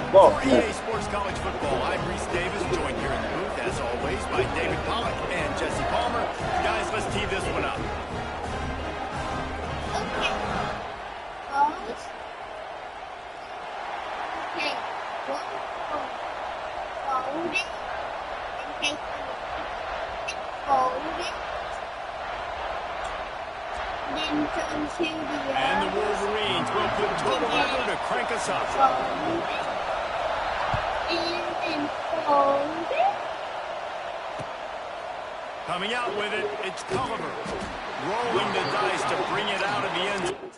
Whoa. For EA Sports College Football, I'm Reese Davis, joined here in the booth, as always, by David Pollock and Jesse Palmer. Guys, let's tee this one up. Okay. Pause. Okay. Fold it. Okay. Fold it. Then turn to the And the Wolverines will put total effort to crank us up. Fold it. And then fold it. Coming out with it, it's Culliver. Rolling the dice to bring it out of the end zone.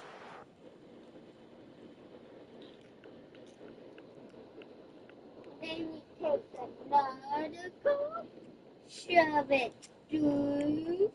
Then we take another card, shove it through.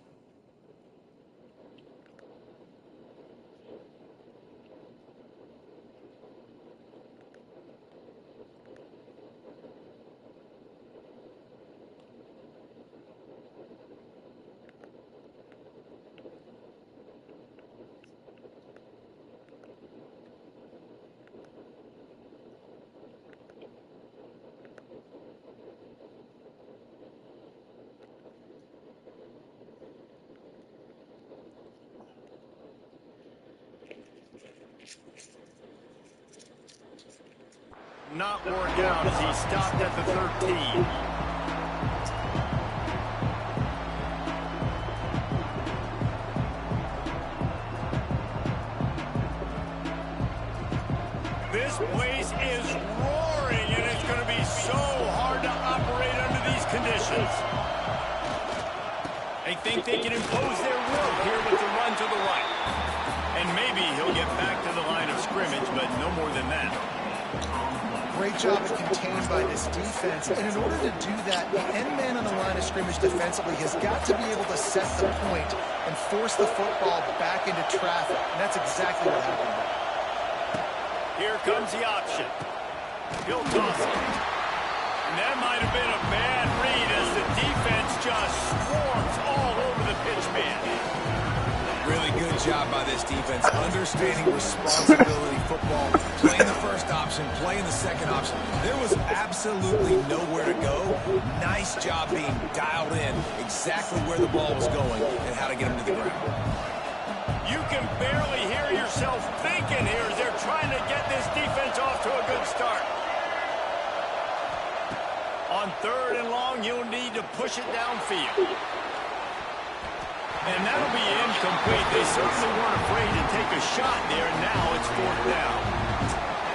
Not work out as he stopped at the 13. This place is roaring, and it's going to be so hard to operate under these conditions. They think they can impose their will here with the run to the right. And maybe he'll get back to the line of scrimmage, but no more than that. Great job at contained by this defense. And in order to do that, the end man on the line of scrimmage defensively has got to be able to set the point and force the football back into traffic. And that's exactly what happened there. Here comes the option. He'll toss it. And that might have been a bad read as the defense just swarms all over the pitch man. Really good job by this defense, understanding responsibility football, playing the first option, playing the second option. There was absolutely nowhere to go. Nice job being dialed in exactly where the ball was going and how to get him to the ground. You can barely hear yourself thinking here as they're trying to get this defense off to a good start. On 3rd and long, you'll need to push it downfield. And that'll be incomplete. They certainly weren't afraid to take a shot there. Now it's 4th down.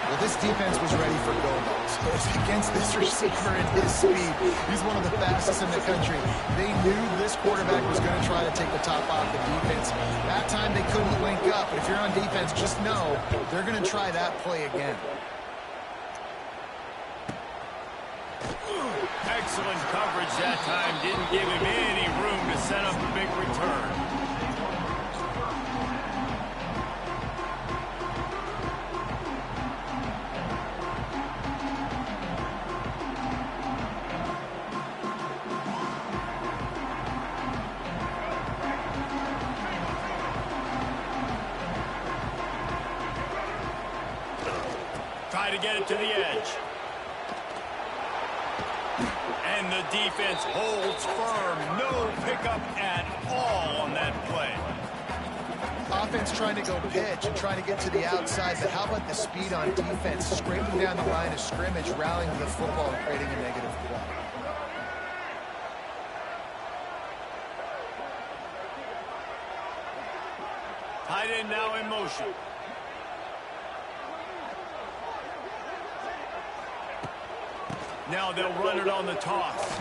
Well, this defense was ready for go-balls. Against this receiver and his speed, he's one of the fastest in the country. They knew this quarterback was going to try to take the top off the defense. That time they couldn't link up. But if you're on defense, just know they're going to try that play again. Excellent coverage that time. Didn't give him any room to set up a big return. Try to get it to the edge. And the defense holds firm. No pickup at all on that play. Offense trying to go pitch and trying to get to the outside, but how about the speed on defense? Scraping down the line of scrimmage, rallying to the football and creating a negative play. Tight end now in motion. Now they'll run it on the toss.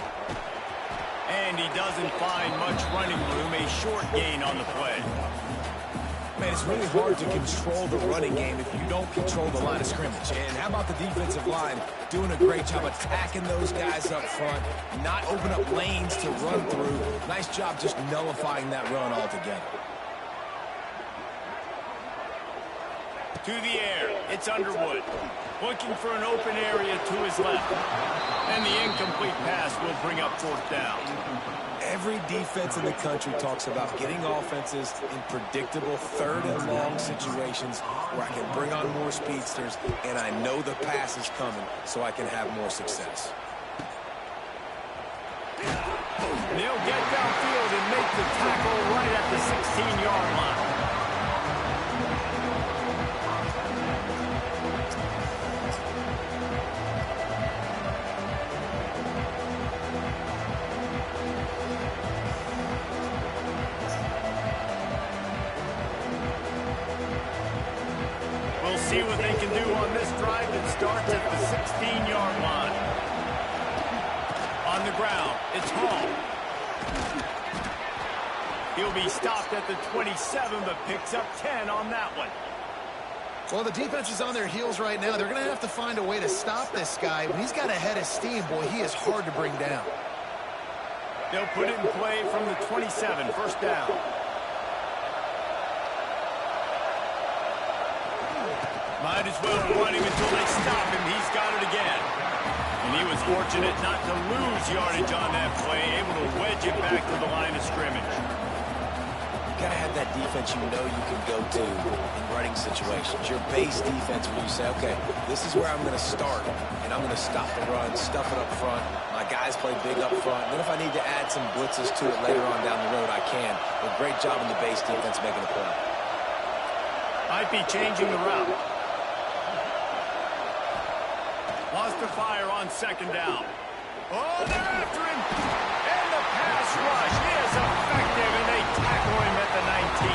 And he doesn't find much running room. A short gain on the play. Man, it's really hard to control the running game if you don't control the line of scrimmage. And how about the defensive line doing a great job attacking those guys up front, not open up lanes to run through. Nice job just nullifying that run altogether. To the air. It's Underwood. Looking for an open area to his left. And the incomplete pass will bring up fourth down. Every defense in the country talks about getting offenses in predictable third and long situations where I can bring on more speedsters and I know the pass is coming so I can have more success. They'll get downfield and make the tackle right at the 16-yard line. We'll see what they can do on this drive that starts at the 16-yard line. On the ground, it's Hall. He'll be stopped at the 27, but picks up 10 on that one. Well, the defense is on their heels right now. They're going to have to find a way to stop this guy. When he's got a head of steam, boy, he is hard to bring down. They'll put it in play from the 27, first down. Might as well run him until they stop him. He's got it again. And he was fortunate not to lose yardage on that play, able to wedge it back to the line of scrimmage. You gotta have that defense you know you can go to in running situations. Your base defense where you say, okay, this is where I'm gonna start, and I'm gonna stop the run, stuff it up front. My guys play big up front. And then if I need to add some blitzes to it later on down the road, I can. But great job in the base defense making a play. Might be changing the route. Wants to fire on second down. Oh, they're after him. And the pass rush is effective, and they tackle him at the 19.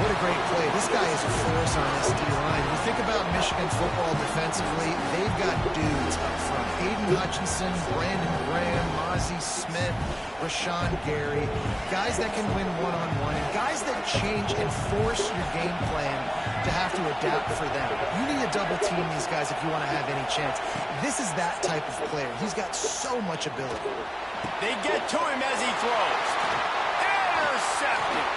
What a great play. This guy is a force on this D-line. You think about Michigan football defensively, they've got dudes up front. Aiden Hutchinson, Brandon Graham, Mozzie Smith, Rashawn Gary. Guys that can win one-on-one, and guys that change and force your game plan to have to adapt for them. You need to double team these guys if you want to have any chance. This is that type of player. He's got so much ability. They get to him as he throws. Intercepted.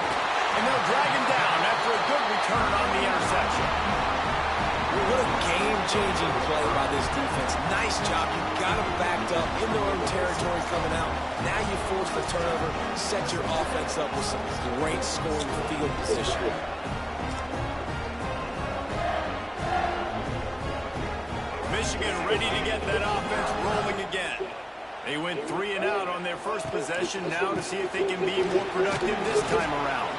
And they'll drag him down after a good return on the interception. What a game-changing play by this defense. Nice job. You got them backed up in their own territory coming out. Now you force the turnover, set your offense up with some great scoring field position. Michigan ready to get that offense rolling again. They went 3 and out on their first possession, now to see if they can be more productive this time around.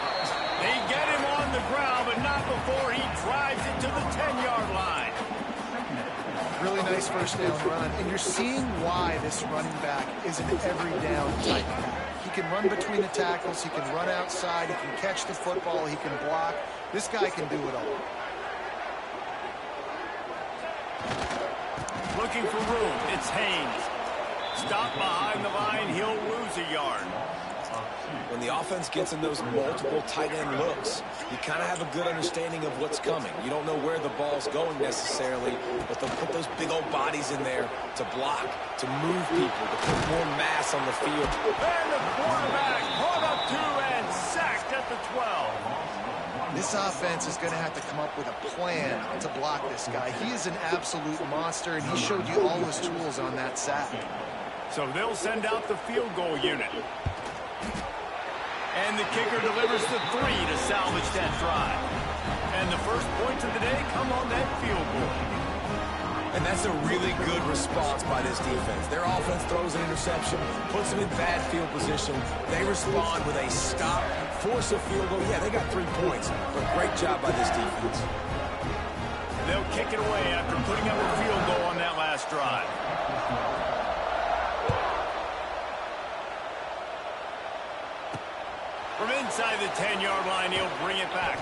They get him on the ground, but not before he drives it to the 10-yard line. Really nice first down run, and you're seeing why this running back is an every down type back. He can run between the tackles, he can run outside, he can catch the football, he can block. This guy can do it all. Looking for room, it's Haynes. Stop behind the line, he'll lose a yard. When the offense gets in those multiple tight end looks, you kind of have a good understanding of what's coming. You don't know where the ball's going necessarily, but they'll put those big old bodies in there to block, to move people, to put more mass on the field. And the quarterback caught up to and sacked at the 12. This offense is going to have to come up with a plan to block this guy. He is an absolute monster, and he showed you all his tools on that sack. So they'll send out the field goal unit. And the kicker delivers the 3 to salvage that drive. And the first points of the day come on that field goal. And that's a really good response by this defense. Their offense throws an interception, puts them in bad field position. They respond with a stop, force a field goal. Yeah, they got 3 points, but great job by this defense. They'll kick it away after putting up a field goal on that last drive. From inside the 10-yard line, he'll bring it back.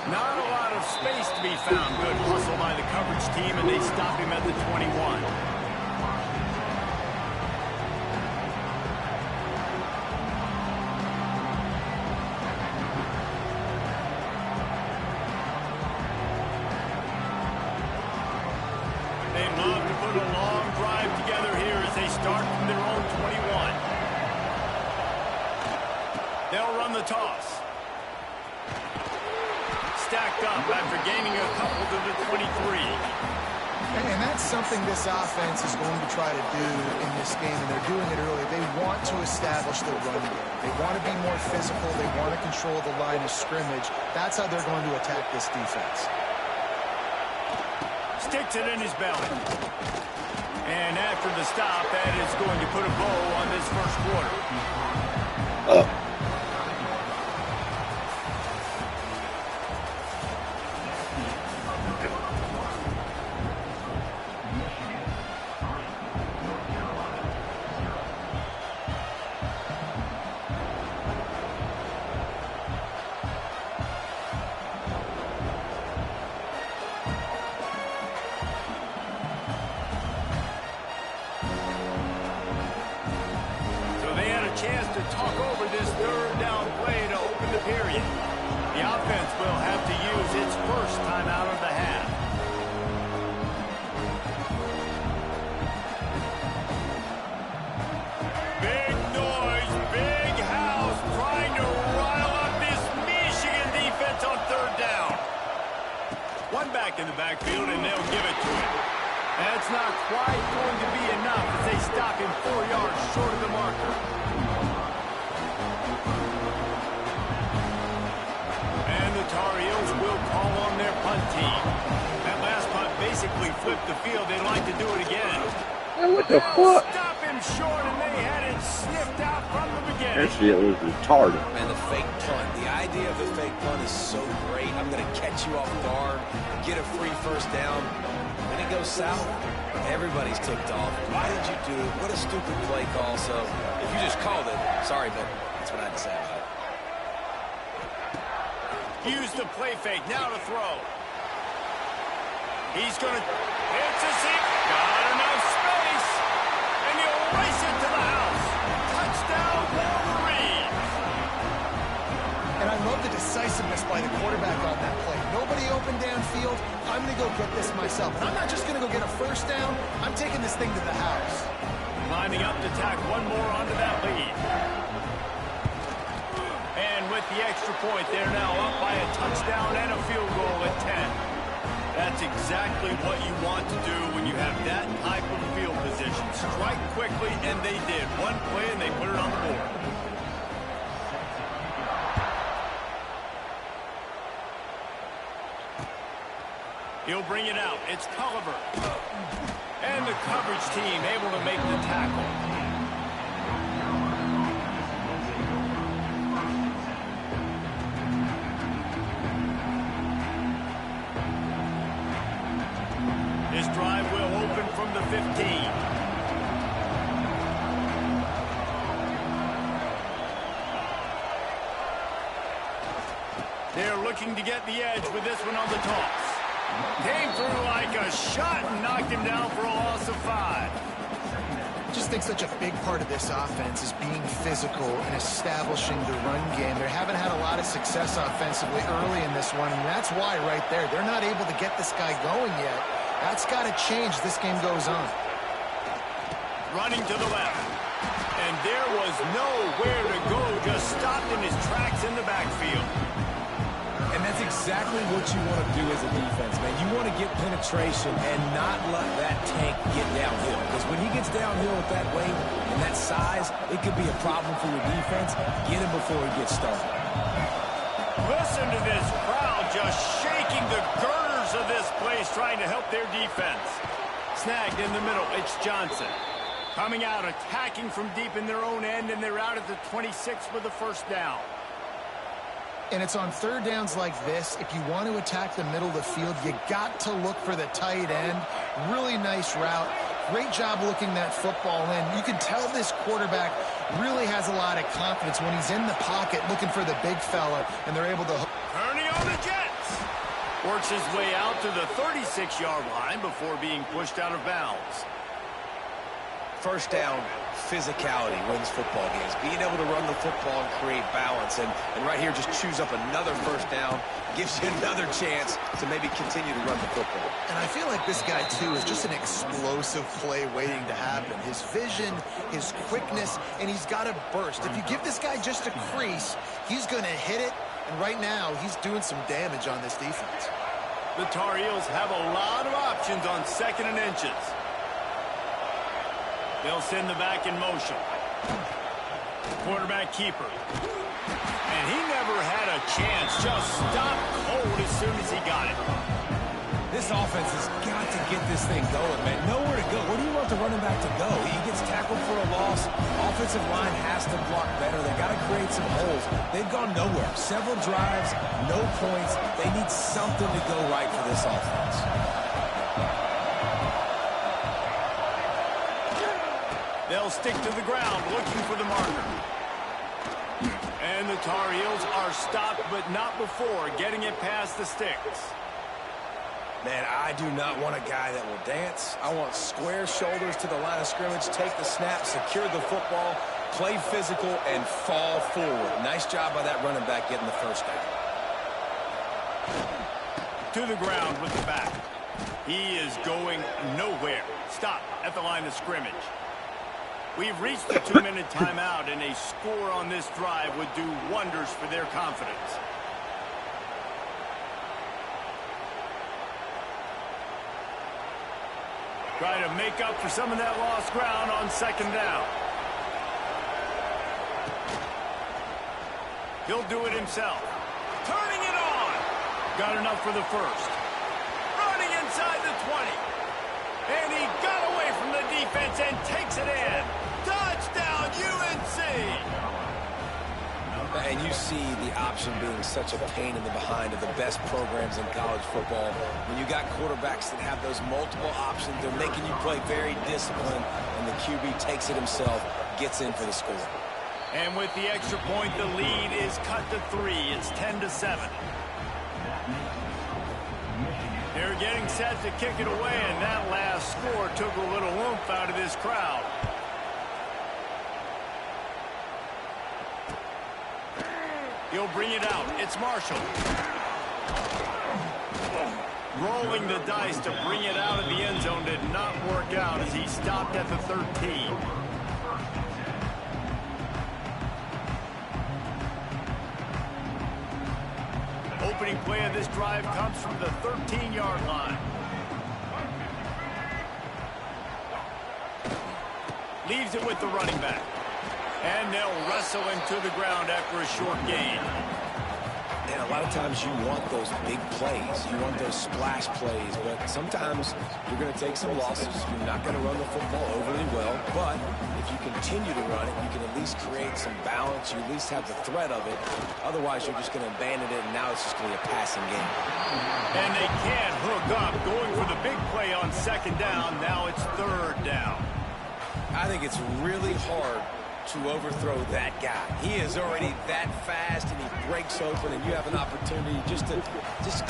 Not a lot of space to be found. Good hustle by the coverage team, and they stop him at the 21. They love to put a long drive together here as they start from their own 21. They'll run the toss. stacked up after gaining a couple to the 23. And that's something this offense is going to try to do in this game, and they're doing it early. They want to establish the run game. They want to be more physical. They want to control the line of scrimmage. That's how they're going to attack this defense. Sticks it in his belly. And after the stop, that is going to put a bow on this first quarter. Chance to talk over this third down play to open the period. The offense will have to use its first timeout of the half. Big noise, big house, trying to rile up this Michigan defense on third down. One back in the backfield, and they'll give it to him. That's not quite going to be enough as they stop him 4 yards short of the marker. Tar Heels will call on their punt team. That last punt basically flipped the field. They'd like to do it again. What the fuck? Stop him short, and they had it sniffed out from the beginning. That shit was retarded. Man, the fake punt. The idea of the fake punt is so great. I'm going to catch you off guard, get a free first down. When it goes south, everybody's ticked off. Why did you do it? What a stupid play call. So if you just called it, sorry, but that's what I had to say about it. Use the play fake, now to throw. He's going to, it's a seat, got enough space, and he'll race it to the house. Touchdown, Wolverines. And I love the decisiveness by the quarterback on that play. Nobody open downfield. I'm going to go get this myself. And I'm not just going to go get a first down. I'm taking this thing to the house. Lining up to tack one more onto that lead. And with the extra point, they're now up by a touchdown and a field goal at 10. That's exactly what you want to do when you have that type of field position. Strike quickly, and they did. One play, and they put it on the board. He'll bring it out. It's Culliver. And the coverage team able to make the tackle. This drive will open from the 15. They're looking to get the edge with this one on the toss. Came through like a shot and knocked him down for a loss of 5. I just think such a big part of this offense is being physical and establishing the run game. They haven't had a lot of success offensively early in this one, and that's why right there, they're not able to get this guy going yet. That's got to change as this game goes on. Running to the left. And there was nowhere to go, just stopped in his tracks in the backfield. And that's exactly what you want to do as a defense, man. You want to get penetration and not let that tank get downhill. Because when he gets downhill with that weight and that size, it could be a problem for your defense. Get him before he gets started. Listen to this crowd just shaking the girders of this place, trying to help their defense. Snagged in the middle, it's Johnson. Coming out, attacking from deep in their own end, and they're out at the 26 with the first down. And it's on third downs like this, if you want to attack the middle of the field, you got to look for the tight end. Really nice route. Great job looking that football in. You can tell this quarterback really has a lot of confidence when he's in the pocket looking for the big fella, and they're able to... Turning on the Jets. Works his way out to the 36-yard line before being pushed out of bounds. First down, physicality wins football games. Being able to run the football and create balance. And right here, just choose up another first down. Gives you another chance to maybe continue to run the football. And I feel like this guy, too, is just an explosive play waiting to happen. His vision, his quickness, and he's got a burst. If you give this guy just a crease, he's going to hit it, And right now, he's doing some damage on this defense. The Tar Heels have a lot of options on 2nd and inches. They'll send the back in motion. Quarterback keeper. And he never had a chance. Just stopped cold as soon as he got it. This offense has got to get this thing going, man. Nowhere to go. Where do you want the running back to go? He gets tackled for a loss. Offensive line has to block better. They got to create some holes. They've gone nowhere. Several drives, no points. They need something to go right for this offense. They'll stick to the ground looking for the marker. And the Tar Heels are stopped, but not before getting it past the sticks. Man, I do not want a guy that will dance. I want square shoulders to the line of scrimmage, take the snap, secure the football, play physical, and fall forward. Nice job by that running back getting the first down. To the ground with the back. He is going nowhere. Stop at the line of scrimmage. We've reached the 2-minute timeout, and a score on this drive would do wonders for their confidence. Try to make up for some of that lost ground on 2nd down. He'll do it himself. Turning it on. Got enough for the first. Running inside the 20. And he got away from the defense and takes it in. Touchdown, UNC! And you see the option being such a pain in the behind of the best programs in college football. When you got quarterbacks that have those multiple options, they're making you play very disciplined, and the QB takes it himself, gets in for the score. And with the extra point, the lead is cut to 3. It's 10-7. They're getting set to kick it away, and that last score took a little oomph out of this crowd. He'll bring it out. It's Marshall. Rolling the dice to bring it out of the end zone did not work out as he stopped at the 13. Opening play of this drive comes from the 13-yard line. Leaves it with the running back. And they'll wrestle him to the ground after a short gain. And a lot of times you want those big plays. You want those splash plays. But sometimes you're going to take some losses. You're not going to run the football overly well. But if you continue to run it, you can at least create some balance. You at least have the threat of it. Otherwise, you're just going to abandon it, and now it's just going to be a passing game. And they can't hook up. Going for the big play on 2nd down. Now it's 3rd down. I think it's really hard to overthrow that guy. He is already that fast, and he breaks open, and you have an opportunity just to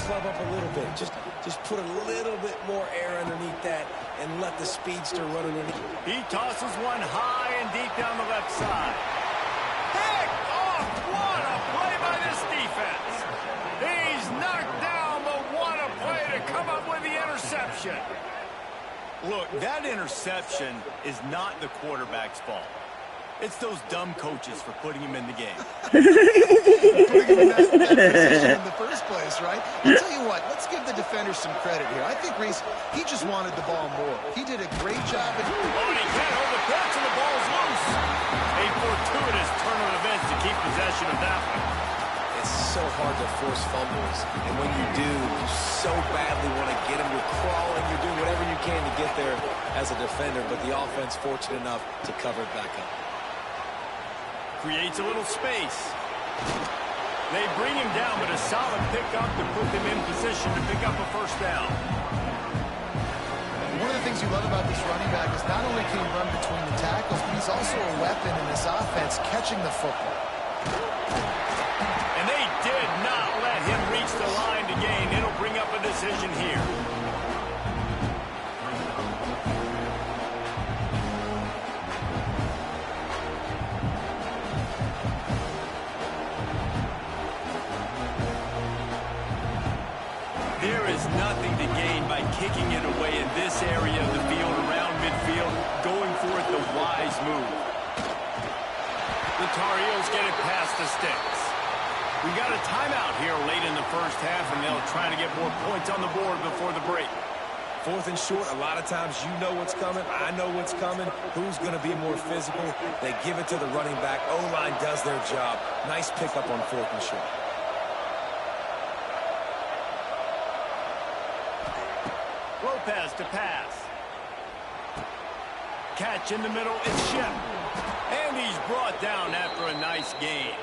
club up a little bit. Just put a little bit more air underneath that and let the speedster run underneath. He tosses one high and deep down the left side. Pick off! What a play by this defense. He's knocked down, but what a play to come up with the interception. Look, that interception is not the quarterback's fault. It's those dumb coaches for putting him in the game. Putting him in that position in the first place, right? I'll tell you what, let's give the defender some credit here. I think, Reese, he just wanted the ball more. He did a great job. Oh, and he can't hold the catch, and the ball's loose. A fortuitous turn of events to keep possession of that one. It's so hard to force fumbles, and when you do, you so badly want to get them. You're crawling, you're doing whatever you can to get there as a defender, but the offense fortunate enough to cover it back up. Creates a little space. They bring him down, but a solid pickup to put them in position to pick up a 1st down. One of the things you love about this running back is not only can he run between the tackles, but he's also a weapon in this offense catching the football. And they did not let him reach the line to gain. It'll bring up a decision here. There is nothing to gain by kicking it away in this area of the field around midfield, going for it the wise move. The Tar Heels get it past the sticks. We got a timeout here late in the first half, and they'll try to get more points on the board before the break. 4th and short, a lot of times you know what's coming. I know what's coming. Who's going to be more physical? They give it to the running back. O-line does their job. Nice pickup on 4th and short. Lopez to pass. Catch in the middle, it's Shep. And he's brought down after a nice gain.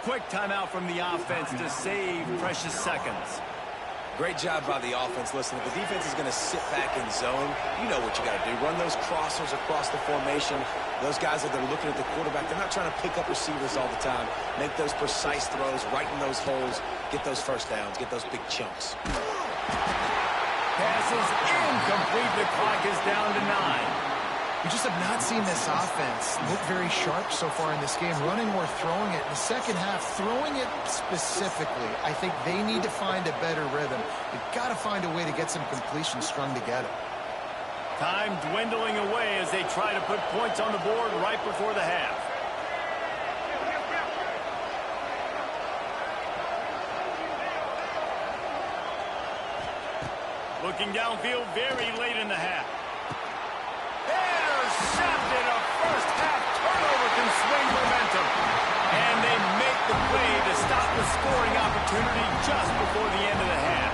Quick timeout from the offense to save precious seconds. Great job by the offense. Listen, if the defense is going to sit back in zone, you know what you got to do. Run those crossers across the formation. Those guys that are looking at the quarterback, they're not trying to pick up receivers all the time. Make those precise throws, right in those holes, get those first downs, get those big chunks. Pass is incomplete. The clock is down to 9. We just have not seen this offense look very sharp so far in this game, running or throwing it. In the second half, throwing it specifically, I think they need to find a better rhythm. They've got to find a way to get some completions strung together. Time dwindling away as they try to put points on the board right before the half. Looking downfield very late in the half. Intercepted. A first half turnover can swing momentum. And they make the play to stop the scoring opportunity just before the end of the half.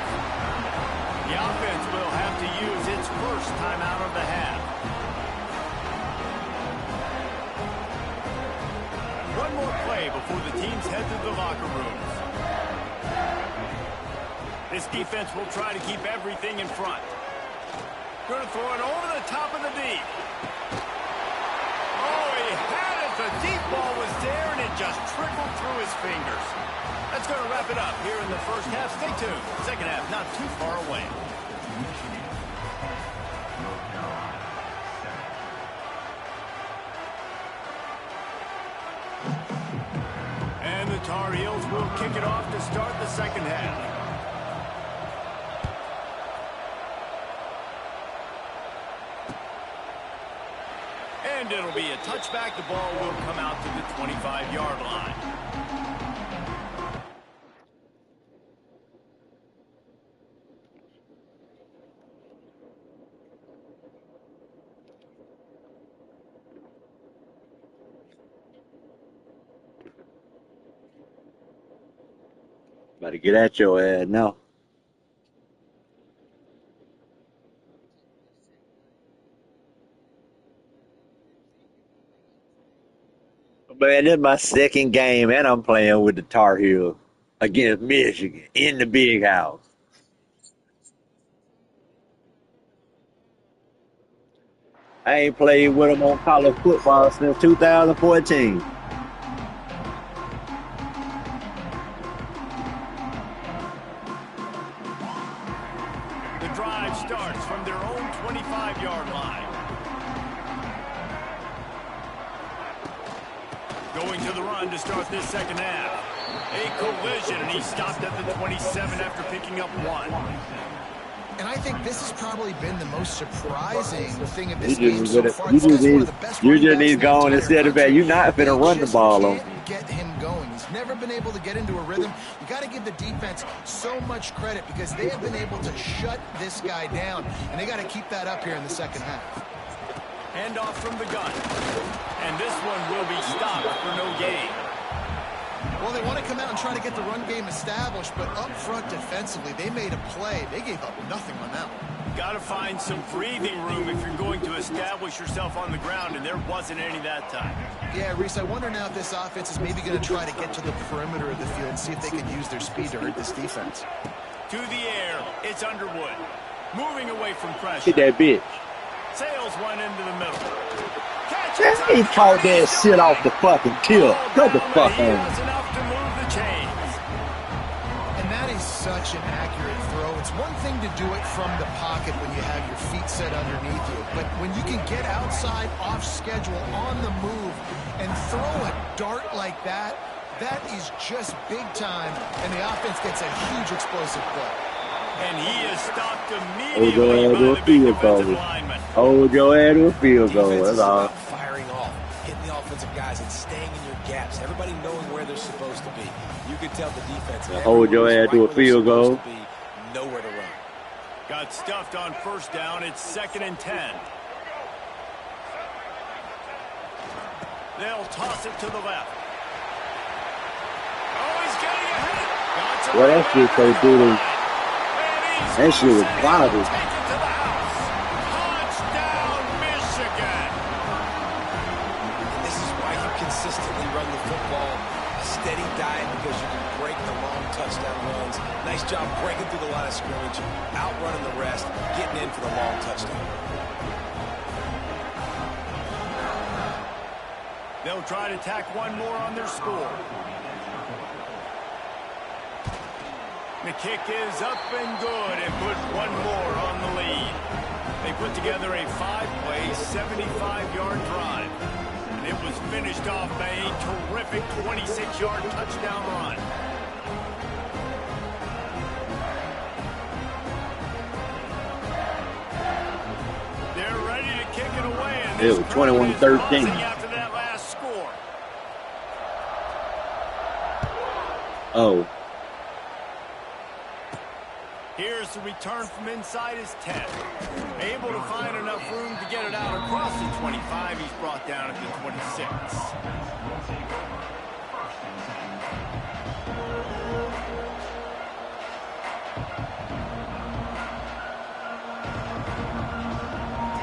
The offense will have to use its first timeout of the half. One more play before the teams head to the locker rooms. This defense will try to keep everything in front. Going to throw it over the top of the deep. Oh, he had it. The deep ball was there, and it just trickled through his fingers. That's going to wrap it up here in the first half. Stay tuned. Second half not too far away. And the Tar Heels will kick it off to start the second half. And it'll be a touchback. The ball will come out to the 25-yard line. Better get at your ass now. Man, this is my second game, and I'm playing with the Tar Heels against Michigan in the big house. I ain't played with them on college football since 2014. The drive starts from their own 25-yard line. Going to the run to start this second half. A collision, and he stopped at the 27 after picking up 1. And I think this has probably been the most surprising thing of this game so far. You just need to go on and set it back. You're not finna run the ball on. Get him going. He's never been able to get into a rhythm. You got to give the defense so much credit because they have been able to shut this guy down, and they got to keep that up here in the second half. Handoff from the gun. And this one will be stopped for no gain. Well, they want to come out and try to get the run game established, but up front defensively, they made a play. They gave up nothing on that one. Got to find some breathing room if you're going to establish yourself on the ground, and there wasn't any that time. Yeah, Reese, I wonder now if this offense is maybe going to try to get to the perimeter of the field and see if they can use their speed to hurt this defense. To the air, it's Underwood. Moving away from pressure. Hit that bitch. Sails one into the middle. He caught that shit off the fucking tip. Cut the fuck He on. has enough to move the chains. And that is such an accurate throw. It's one thing to do it from the pocket when you have your feet set underneath you, but when you can get outside, off schedule, on the move, and throw a dart like that, that is just big time, and the offense gets a huge explosive play. And he is stopped immediately by the big defensive lineman. Hold your head to a field goal. That's all. Firing off, hitting the offensive guys and staying in your gaps. Everybody knowing where they're supposed to be. You You could tell the defense Hold your ass to a field goal. Nowhere to run. Got stuffed on first down. It's 2nd and 10. They'll toss it to the left. Oh, he's getting ahead. Well, that shit so good. That shit was wild. Touchdown, Michigan. This is why you consistently run the football. Steady diet because you can break the long touchdown runs. Nice job breaking through the line of scrimmage, outrunning the rest, getting in for the long touchdown. They'll try to tack one more on their score. The kick is up and good and put one more on the lead. They put together a 5-play, 75-yard drive. And it was finished off by a terrific 26-yard touchdown run. They're ready to kick it away. And it was 21-13. After that last score. Oh. Here's the return from inside his 10. Able to find enough room to get it out across the 25. He's brought down at the 26.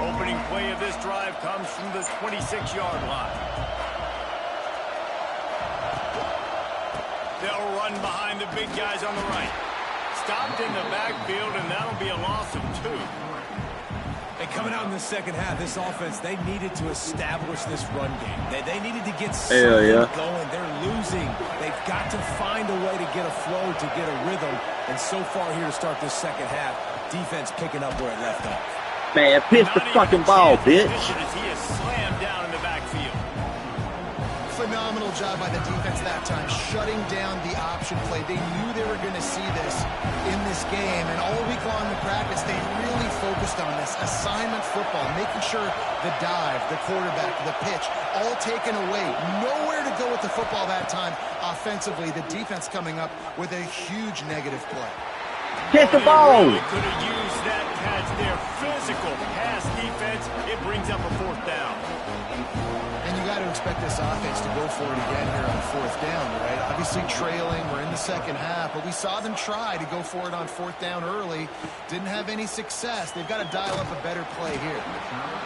Opening play of this drive comes from the 26-yard line. They'll run behind the big guys on the right. Stopped in the backfield, and that'll be a loss of 2. And coming out in the second half, this offense, they needed to establish this run game. They needed to get something going. They're losing. They've got to find a way to get a flow, to get a rhythm. And so far here to start this second half, defense picking up where it left off. Man, pitch the fucking ball, bitch. As he is slammed down in the backfield. Phenomenal job by the defense that time, shutting down the option play. They knew they were going to see this in this game, and all week long in practice, they really focused on this assignment football, making sure the dive, the quarterback, the pitch, all taken away. Nowhere to go with the football that time offensively. The defense coming up with a huge negative play. Hit the ball. Really could have used that catch there. Physical pass defense. It brings up a 4th down. And you got to expect this offense to go for it again here on 4th down, right? Obviously trailing, we're in the second half, but we saw them try to go for it on 4th down early. Didn't have any success. They've got to dial up a better play here.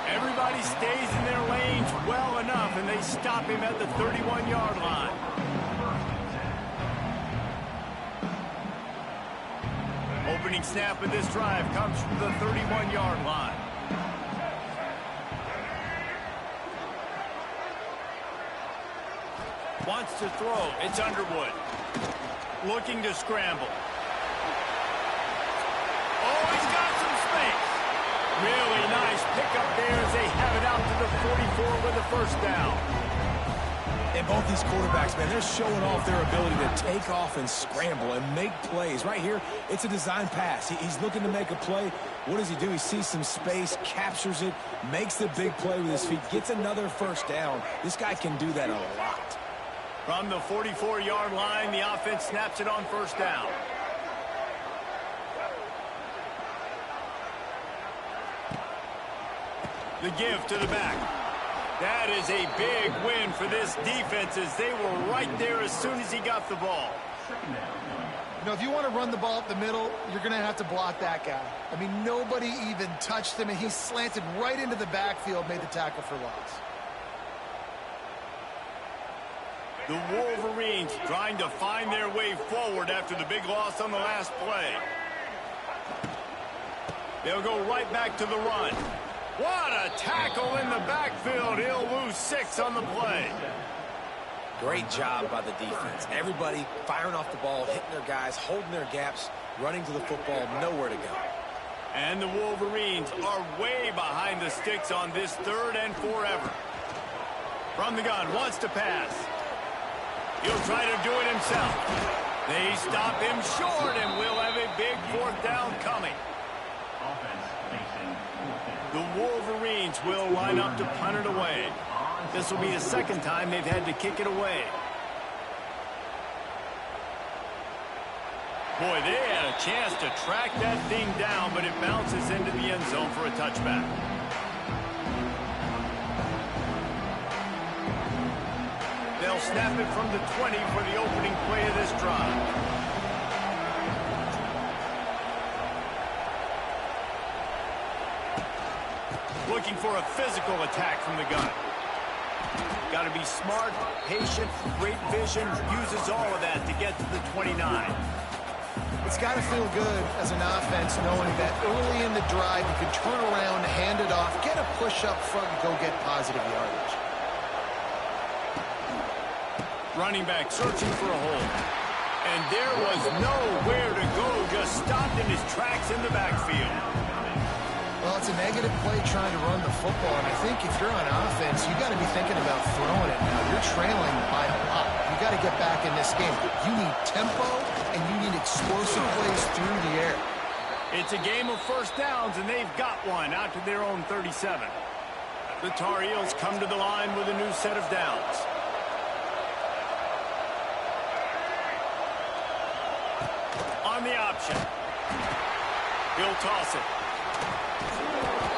Everybody stays in their lanes well enough, and they stop him at the 31-yard line. Opening snap of this drive comes from the 31-yard line. Wants to throw. It's Underwood. Looking to scramble. Oh, he's got some space. Really nice pickup there as they have it out to the 44 with a 1st down. And both these quarterbacks, man, they're showing off their ability to take off and scramble and make plays. Right here, it's a design pass. He's looking to make a play. What does he do? He sees some space, captures it, makes the big play with his feet, gets another 1st down. This guy can do that a lot. From the 44-yard line, the offense snaps it on 1st down. The give to the back. That is a big win for this defense as they were right there as soon as he got the ball. You know, if you want to run the ball up the middle, you're going to have to block that guy. I mean, nobody even touched him, and he slanted right into the backfield, made the tackle for loss. The Wolverines trying to find their way forward after the big loss on the last play. They'll go right back to the run. What a tackle in the backfield. He'll lose 6 on the play. Great job by the defense. Everybody firing off the ball, hitting their guys, holding their gaps, running to the football, nowhere to go. And the Wolverines are way behind the sticks on this 3rd and forever. From the gun, wants to pass. He'll try to do it himself. They stop him short, and we'll have a big 4th down coming. The Wolverines will line up to punt it away. This will be the 2nd time they've had to kick it away. Boy, they had a chance to track that thing down, but it bounces into the end zone for a touchback. They'll snap it from the 20 for the opening play of this drive. Looking for a physical attack from the gun. Got to be smart, patient, great vision, uses all of that to get to the 29. It's got to feel good as an offense knowing that early in the drive you can turn around, hand it off, get a push up front, and go get positive yardage. Running back searching for a hole. And there was nowhere to go, just stopped in his tracks in the backfield. Well, it's a negative play trying to run the football, and I think if you're on offense, you got to be thinking about throwing it now. You're trailing by a lot. You got to get back in this game. You need tempo, and you need explosive plays through the air. It's a game of first downs, and they've got one out to their own 37. The Tar Heels come to the line with a new set of downs. On the option. He'll toss it.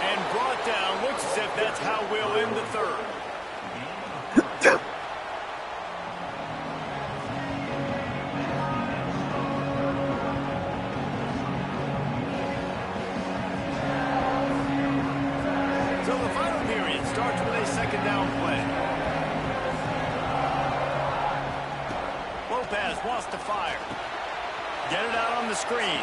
And brought down. Looks as if that's how we'll end the third. So the final period starts with a second down play. Lopez wants to fire. Get it out on the screen.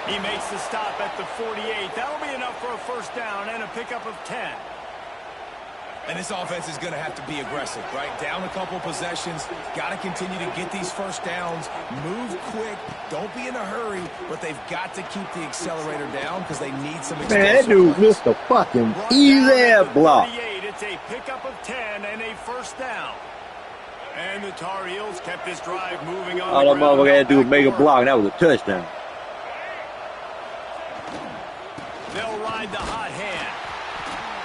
He makes the stop at the 48. That'll be enough for a first down and a pickup of 10. And this offense is going to have to be aggressive, right? Down a couple possessions. Got to continue to get these first downs. Move quick. Don't be in a hurry. But they've got to keep the accelerator down because they need some explosive. Man, that dude missed a fucking easy block. It's a pickup of 10 and a first down. And the Tar Heels kept this drive moving on. All that motherfucker had to do was make a block, and that was a touchdown. They'll ride the hot hand.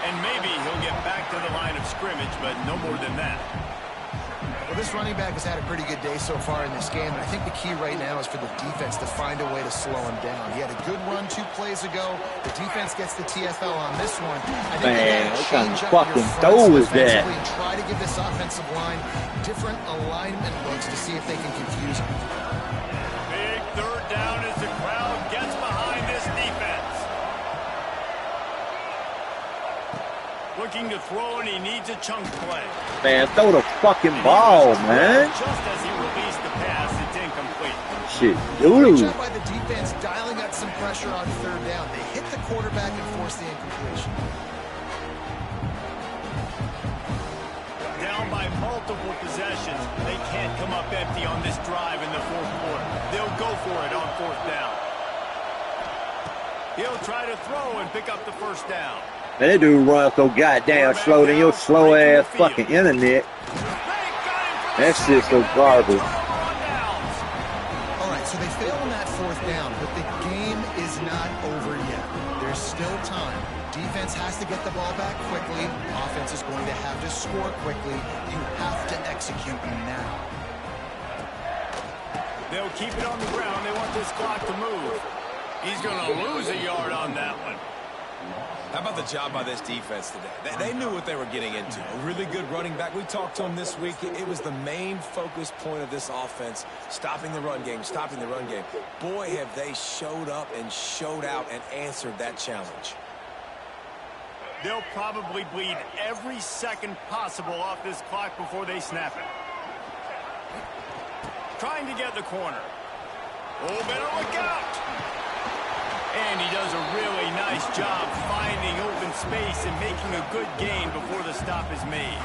And maybe he'll get back to the line of scrimmage, but no more than that. Well, this running back has had a pretty good day so far in this game, and I think the key right now is for the defense to find a way to slow him down. He had a good run 2 plays ago. The defense gets the TFL on this one. I think man, what kind of fucking throw is that? And try to give this offensive line different alignment looks to see if they can confuse him. Big third down as the crowd gets behind this defense. Looking to throw, and he needs a chunk play. Man, throw the fucking ball, man. Just as he released the pass, it's incomplete. Shit, Great dude. job by the defense dialing out some pressure on third down. They hit the quarterback and forced the incompletion. Down by multiple possessions. They can't come up empty on this drive in the fourth quarter. They'll go for it on fourth down. He'll try to throw and pick up the first down. Man, that dude runs so goddamn slow than your slow ass fucking internet. That shit's so garbage. All right, so they fail on that fourth down, but the game is not over yet. There's still time. Defense has to get the ball back quickly. Offense is going to have to score quickly. You have to execute now. They'll keep it on the ground. They want this clock to move. He's going to lose a yard on that one. How about the job by this defense today? They knew what they were getting into. A really good running back. We talked to him this week. It was the main focus point of this offense, stopping the run game, stopping the run game. Boy, have they showed up and showed out and answered that challenge. They'll probably bleed every second possible off this clock before they snap it. Trying to get the corner. Oh, better look out. And he does a really nice job finding open space and making a good gain before the stop is made.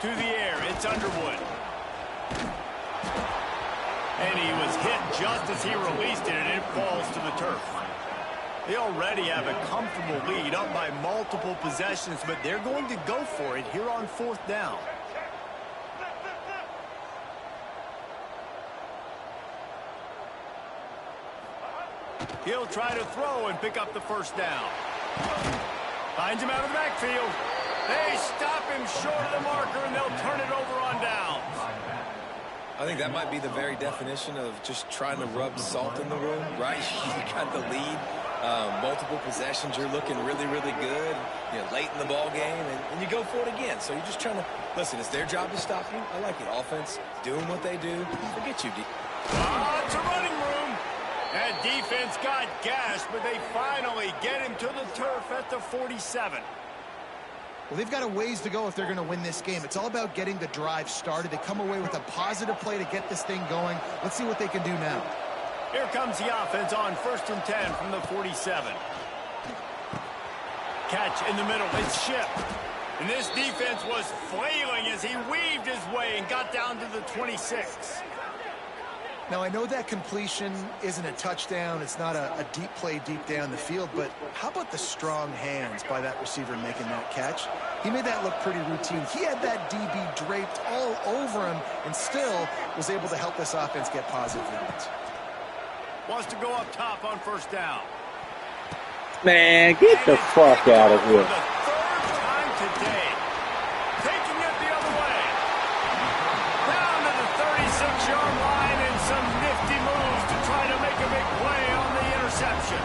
To the air, it's Underwood. And he was hit just as he released it, and it falls to the turf. They already have a comfortable lead up by multiple possessions, but they're going to go for it here on fourth down. He'll try to throw and pick up the first down. Finds him out of the backfield. They stop him short of the marker, and they'll turn it over on downs. I think that might be the very definition of just trying to rub salt in the wound, right? You got the lead, multiple possessions, you're looking really, really good, late in the ball game, and you go for it again. So you're just trying to, listen, it's their job to stop you. I like it. Offense, doing what they do. Forget you, D. It's a running room. That defense got gashed, but they finally get him to the turf at the 47. Well, they've got a ways to go if they're going to win this game. It's all about getting the drive started. They come away with a positive play to get this thing going. Let's see what they can do now. Here comes the offense on 1st and 10 from the 47. Catch in the middle. It's Ship. And this defense was flailing as he weaved his way and got down to the 26. Now, I know that completion isn't a touchdown. It's not a deep play deep down the field, but how about the strong hands by that receiver making that catch? He made that look pretty routine. He had that DB draped all over him and still was able to help this offense get positive yards. Wants to go up top on 1st down. Man, get the fuck out of here. For the 3rd time today. Taking it the other way. Down to the 36-yard line and some nifty moves to try to make a big play on the interception.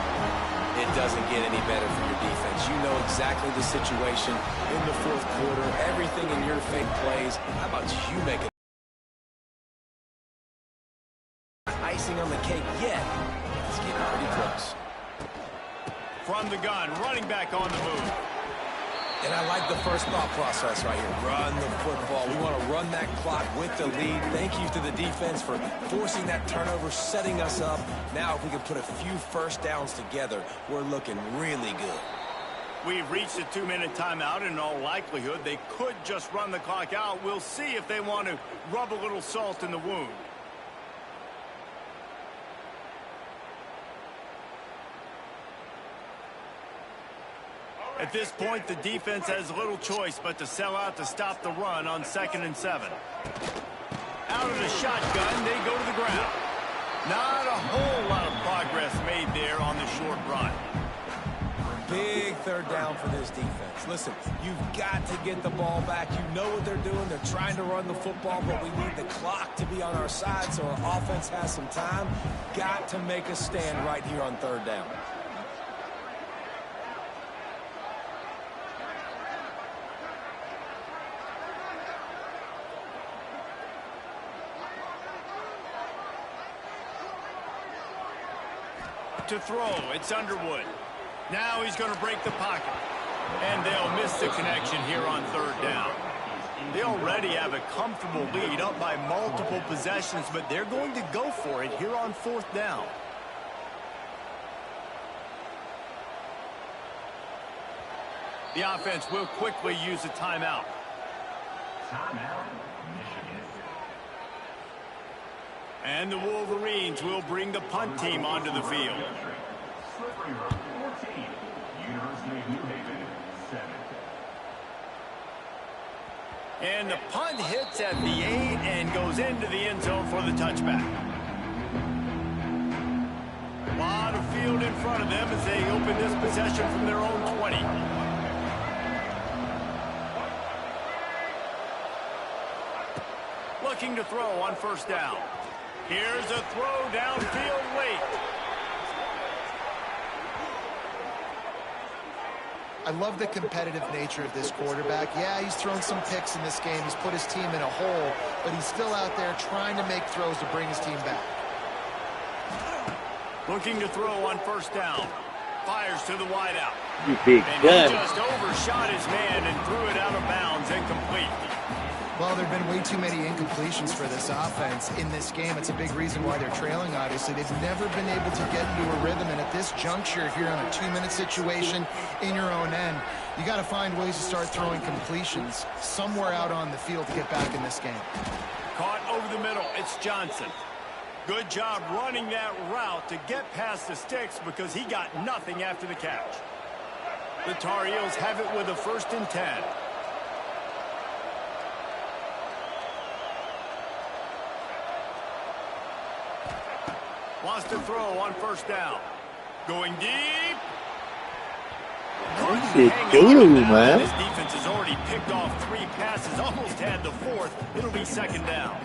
It doesn't get any better for your defense. You know exactly the situation in the 4th quarter. Everything in your fake plays. How about you make it? Icing on the cake yet. It's getting pretty close. From the gun, running back on the move. And I like the first thought process right here. Run the football. We want to run that clock with the lead. Thank you to the defense for forcing that turnover, setting us up. Now if we can put a few 1st downs together, we're looking really good. We've reached a 2-minute timeout, and in all likelihood, they could just run the clock out. We'll see if they want to rub a little salt in the wound. At this point, the defense has little choice but to sell out to stop the run on 2nd and 7. Out of the shotgun, they go to the ground. Not a whole lot of progress made there on the short run. Big 3rd down for this defense. Listen, you've got to get the ball back. You know what they're doing. They're trying to run the football, but we need the clock to be on our side so our offense has some time. Got to make a stand right here on 3rd down. To throw, it's Underwood. Now he's going to break the pocket. And they'll miss the connection here on 3rd down. They already have a comfortable lead up by multiple possessions, but they're going to go for it here on 4th down. The offense will quickly use a timeout. And the Wolverines will bring the punt team onto the field. And the punt hits at the 8 and goes into the end zone for the touchback. A lot of field in front of them as they open this possession from their own 20. Looking to throw on 1st down. Here's a throw downfield late. I love the competitive nature of this quarterback. Yeah, he's thrown some picks in this game. He's put his team in a hole, but he's still out there trying to make throws to bring his team back. Looking to throw on 1st down. Fires to the wideout. You big And gun. he just overshot his man and threw it out of bounds, incomplete. Well, there have been way too many incompletions for this offense in this game. It's a big reason why they're trailing, obviously. They've never been able to get into a rhythm, and at this juncture, if you're on a 2-minute situation in your own end, you got to find ways to start throwing completions somewhere out on the field to get back in this game. Caught over the middle. It's Johnson. Good job running that route to get past the sticks because he got nothing after the catch. The Tar Heels have it with a 1st and 10. Wants to throw on 1st down. Going deep. Couldn't Shit, hang on doo-doo, to that. man. This defense has already picked off 3 passes, almost had the 4th. It'll be 2nd down.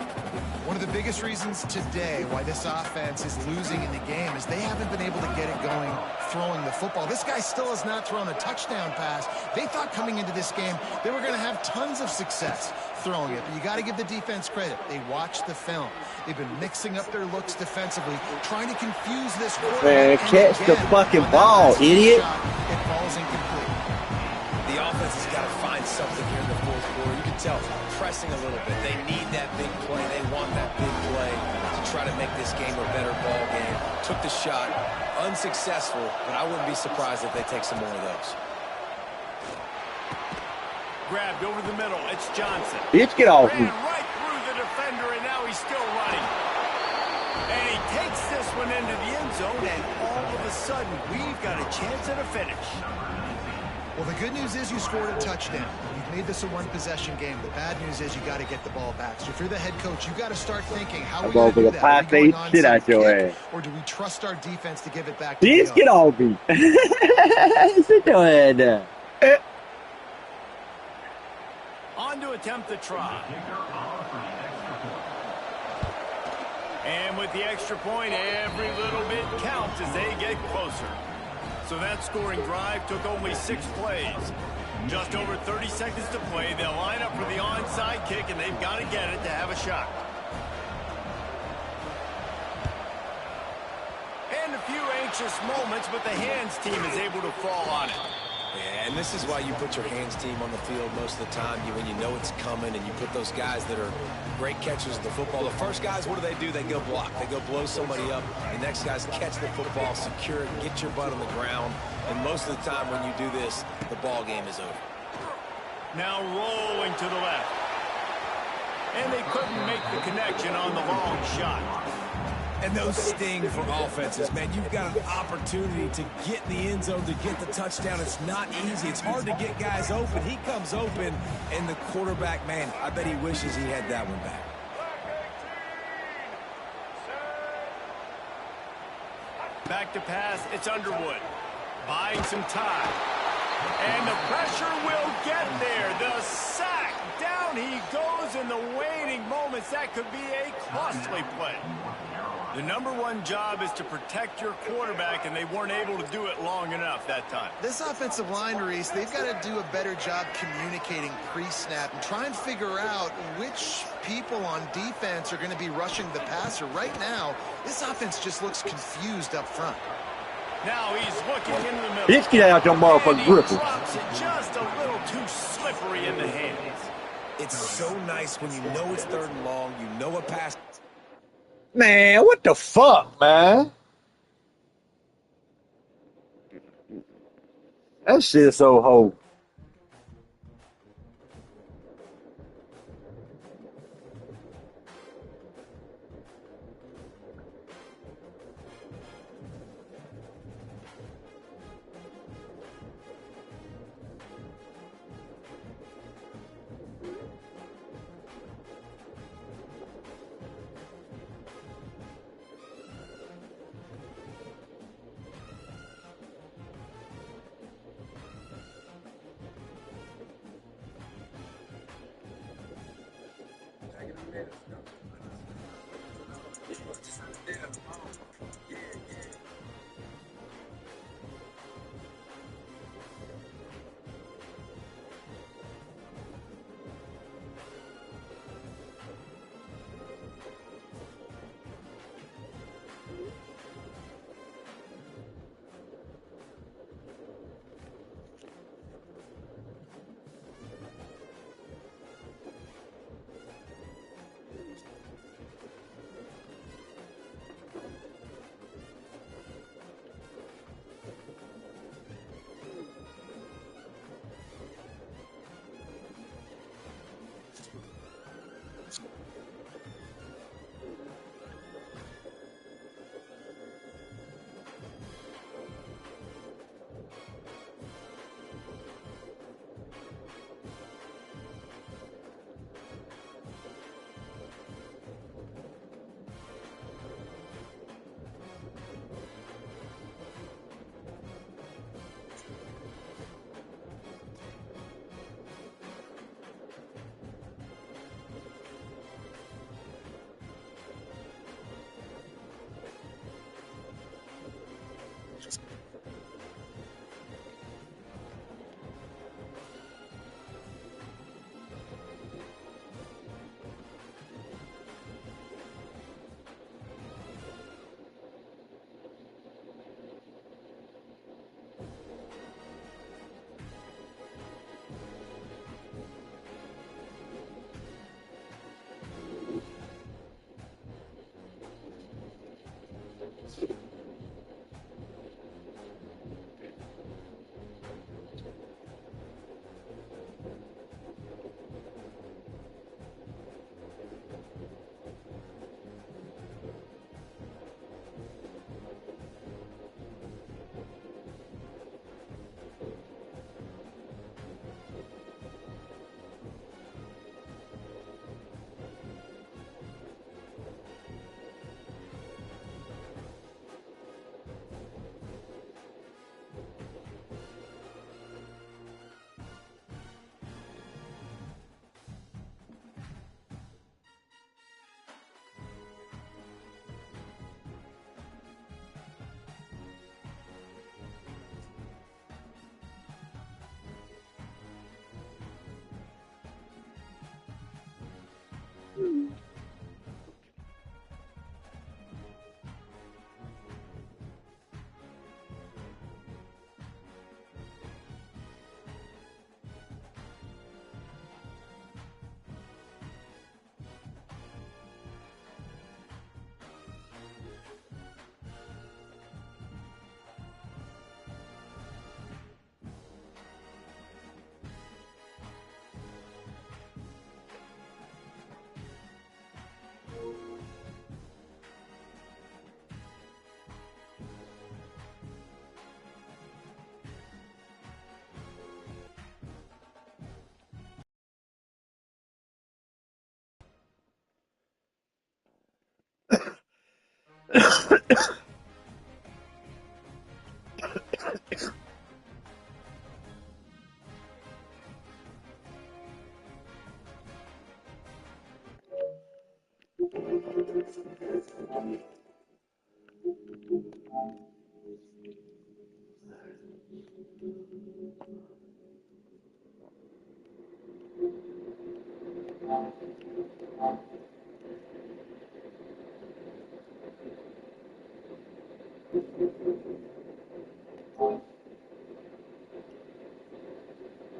One of the biggest reasons today why this offense is losing in the game is they haven't been able to get it going throwing the football. This guy still has not thrown a touchdown pass. They thought coming into this game they were going to have tons of success throwing it, but you got to give the defense credit. They watched the film. They've been mixing up their looks defensively, trying to confuse this Man, quarterback. catch the fucking ball, idiot. It falls incomplete. The offense has got to find something here in the fourth quarter. You can tell pressing a little bit. They need that big play. They want that big play to try to make this game a better ball game. Took the shot, unsuccessful, but I wouldn't be surprised if they take some more of those. Grabbed over the middle. It's Johnson. Bitch, get off me. Ran right through the defender, and now he's still running. And he takes this one into the end zone, and all of a sudden, we've got a chance at a finish. Well, the good news is you scored a touchdown. You've made this a one-possession game. The bad news is you got to get the ball back. So if you're the head coach, you got to start thinking, how are we going to do that? Are we going on shit some out your kick, ass. or do we trust our defense to give it back to Bitch, the get off me. Sit your head down. On to attempt the try. And with the extra point, every little bit counts as they get closer. So that scoring drive took only 6 plays. Just over 30 seconds to play. They'll line up for the onside kick, and they've got to get it to have a shot. And a few anxious moments, but the hands team is able to fall on it. Yeah, and this is why you put your hands team on the field most of the time. When you know it's coming, and you put those guys that are great catchers of the football. The first guys, what do? They go block. They go blow somebody up. The next guys catch the football, secure it, get your butt on the ground. And most of the time when you do this, the ball game is over. Now rolling to the left. And they couldn't make the connection on the long shot. And those sting for offenses, man. You've got an opportunity to get in the end zone, to get the touchdown. It's not easy. It's hard to get guys open. He comes open, and the quarterback, man, I bet he wishes he had that one back. Back to pass, it's Underwood. Buying some time. And the pressure will get there. The sack. Down he goes in the waning moments. That could be a costly play. The #1 job is to protect your quarterback, and they weren't able to do it long enough that time. This offensive line, Reese, they've got to do a better job communicating pre-snap and try and figure out which people on defense are going to be rushing the passer. Right now, this offense just looks confused up front. Now he's looking into the middle. Bitch, get out your motherfucking grip. He drops it just a little too slippery in the hands. It's so nice when you know it's 3rd and long, you know a pass. Man, what the fuck, man? That shit so hoe.